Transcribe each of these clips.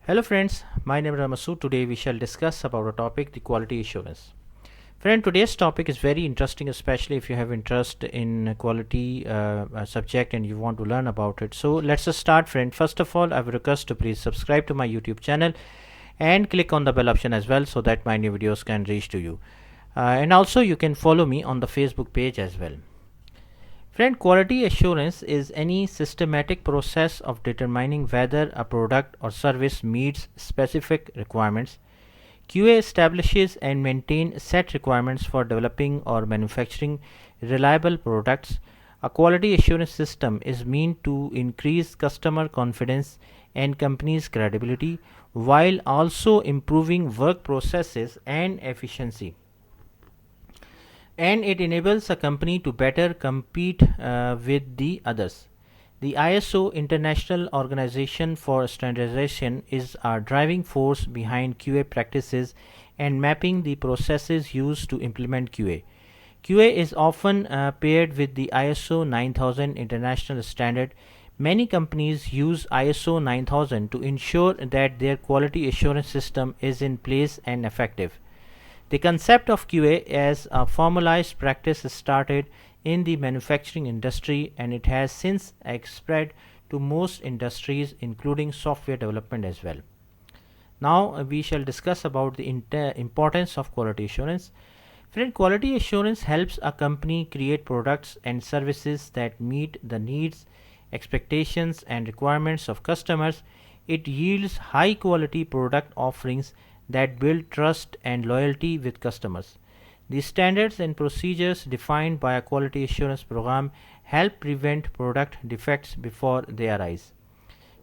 Hello friends, my name is Ramasu. Today we shall discuss about a topic, the quality assurance. Friend, today's topic is very interesting, especially if you have interest in quality subject and you want to learn about it. So let's just start, friend. First of all, I would request to please subscribe to my YouTube channel and click on the bell option as well so that my new videos can reach to you. And also you can follow me on the Facebook page as well. Friend, quality assurance is any systematic process of determining whether a product or service meets specific requirements. QA establishes and maintains set requirements for developing or manufacturing reliable products. A quality assurance system is meant to increase customer confidence and companies' credibility while also improving work processes and efficiency, and it enables a company to better compete with the others. The ISO, International Organization for Standardization, is a driving force behind QA practices and mapping the processes used to implement QA. QA is often paired with the ISO 9000 international standard. Many companies use ISO 9000 to ensure that their quality assurance system is in place and effective. The concept of QA as a formalized practice started in the manufacturing industry, and it has since spread to most industries including software development as well. Now we shall discuss about the importance of quality assurance. Friend, quality assurance helps a company create products and services that meet the needs, expectations and requirements of customers. It yields high quality product offerings that build trust and loyalty with customers. The standards and procedures defined by a quality assurance program help prevent product defects before they arise.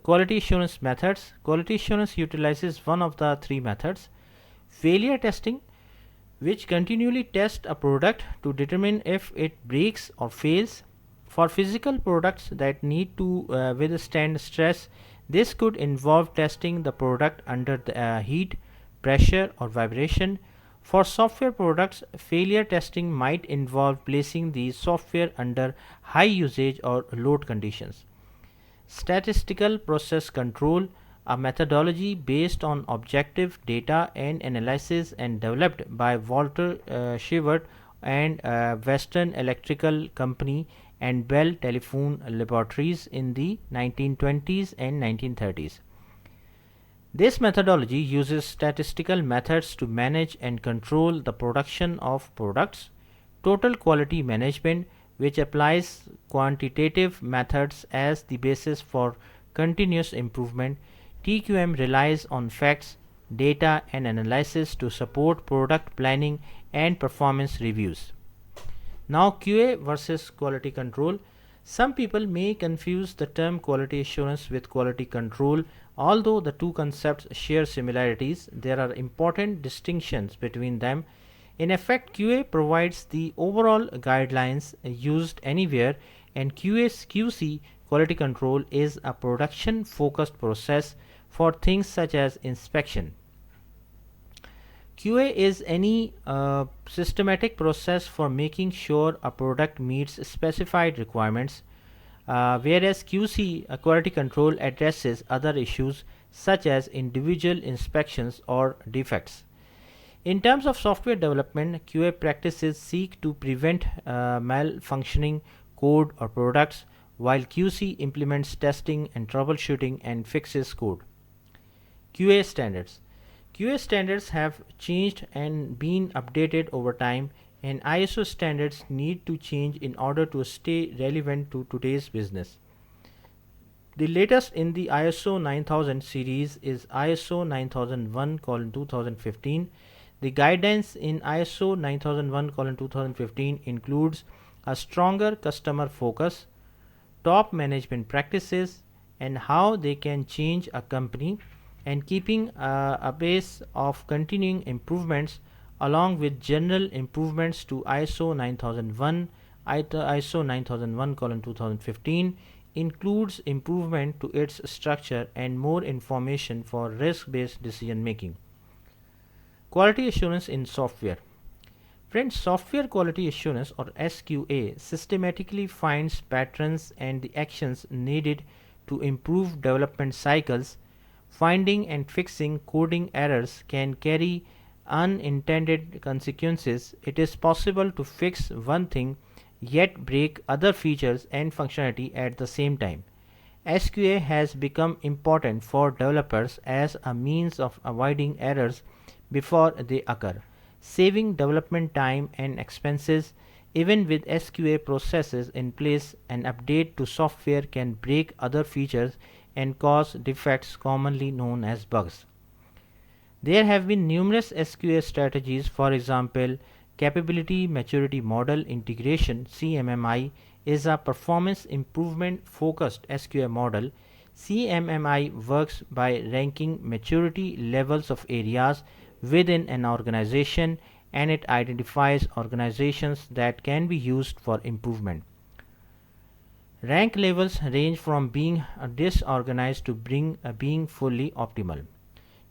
Quality assurance methods. Quality assurance utilizes one of the three methods: failure testing, which continually tests a product to determine if it breaks or fails. For physical products that need to withstand stress, this could involve testing the product under the heat, pressure, or vibration. For software products, failure testing might involve placing the software under high usage or load conditions. Statistical process control, a methodology based on objective data and analysis and developed by Walter Sheward and Western Electrical Company and Bell Telephone Laboratories in the 1920s and 1930s. This methodology uses statistical methods to manage and control the production of products. Total quality management, which applies quantitative methods as the basis for continuous improvement. TQM relies on facts, data, and analysis to support product planning and performance reviews. Now, QA versus quality control. Some people may confuse the term quality assurance with quality control. Although the two concepts share similarities, there are important distinctions between them. In effect, QA provides the overall guidelines used anywhere, and QC, quality control, is a production focused process for things such as inspection. QA is any systematic process for making sure a product meets specified requirements, whereas QC, quality control, addresses other issues such as individual inspections or defects. In terms of software development, QA practices seek to prevent malfunctioning code or products, while QC implements testing and troubleshooting and fixes code. QA standards. QA standards have changed and been updated over time, and ISO standards need to change in order to stay relevant to today's business. The latest in the ISO 9000 series is ISO 9001:2015. The guidance in ISO 9001:2015 includes a stronger customer focus, top management practices, and how they can change a company, and keeping a base of continuing improvements along with general improvements to ISO 9001. ISO 9001:2015 includes improvement to its structure and more information for risk-based decision making. Quality assurance in software. Friends, software quality assurance, or SQA, systematically finds patterns and the actions needed to improve development cycles. Finding and fixing coding errors can carry unintended consequences. It is possible to fix one thing yet break other features and functionality at the same time. SQA has become important for developers as a means of avoiding errors before they occur, saving development time and expenses. Even with SQA processes in place, an update to software can break other features and cause defects commonly known as bugs. There have been numerous SQA strategies. For example, Capability Maturity Model Integration (CMMI) is a performance improvement focused SQA model. CMMI works by ranking maturity levels of areas within an organization, and it identifies organizations that can be used for improvement. Rank levels range from being disorganized to being fully optimal.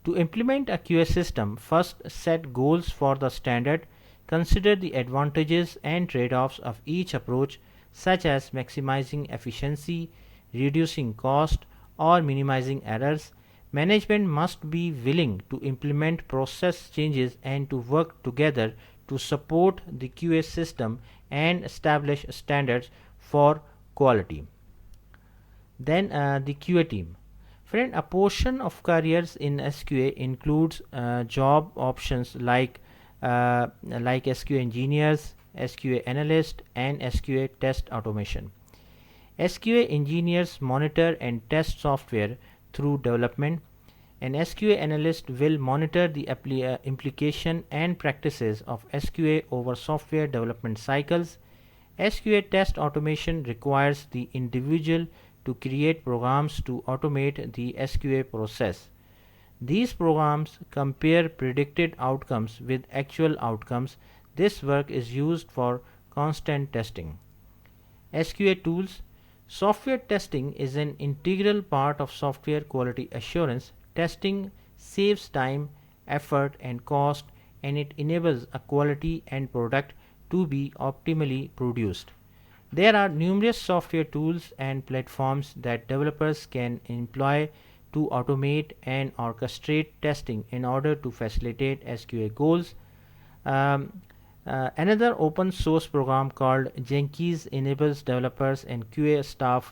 To implement a QA system, first set goals for the standard. Consider the advantages and trade-offs of each approach, such as maximizing efficiency, reducing cost, or minimizing errors. Management must be willing to implement process changes and to work together to support the QA system and establish standards for quality. Then the QA team. Friend, a portion of careers in SQA includes job options like SQA engineers, SQA analyst, and SQA test automation. SQA engineers monitor and test software through development. An SQA analyst will monitor the implication and practices of SQA over software development cycles. SQA test automation requires the individual to create programs to automate the SQA process. These programs compare predicted outcomes with actual outcomes. This work is used for constant testing. SQA tools. Software testing is an integral part of software quality assurance. Testing saves time, effort, and cost, and it enables a quality end product to be optimally produced. There are numerous software tools and platforms that developers can employ to automate and orchestrate testing in order to facilitate SQA goals. Another open source program called Jenkins enables developers and QA staff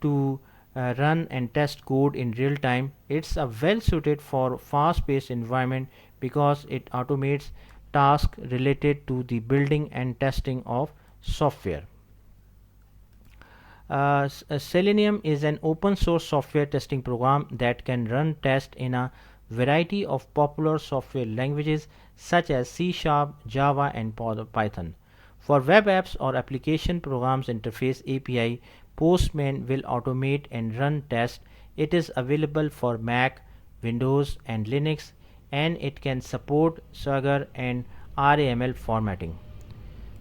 to run and test code in real time. It's well suited for fast-paced environment because it automates tasks related to the building and testing of software. Selenium is an open source software testing program that can run tests in a variety of popular software languages such as C#, Java, and Python. For web apps or application programs interface API, Postman will automate and run tests. It is available for Mac, Windows, and Linux, and it can support Swagger and RAML formatting.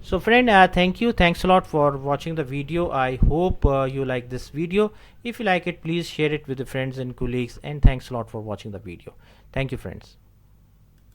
So friend, thanks a lot for watching the video. I hope you like this video. If you like it, please share it with your friends and colleagues, and thanks a lot for watching the video. Thank you, friends.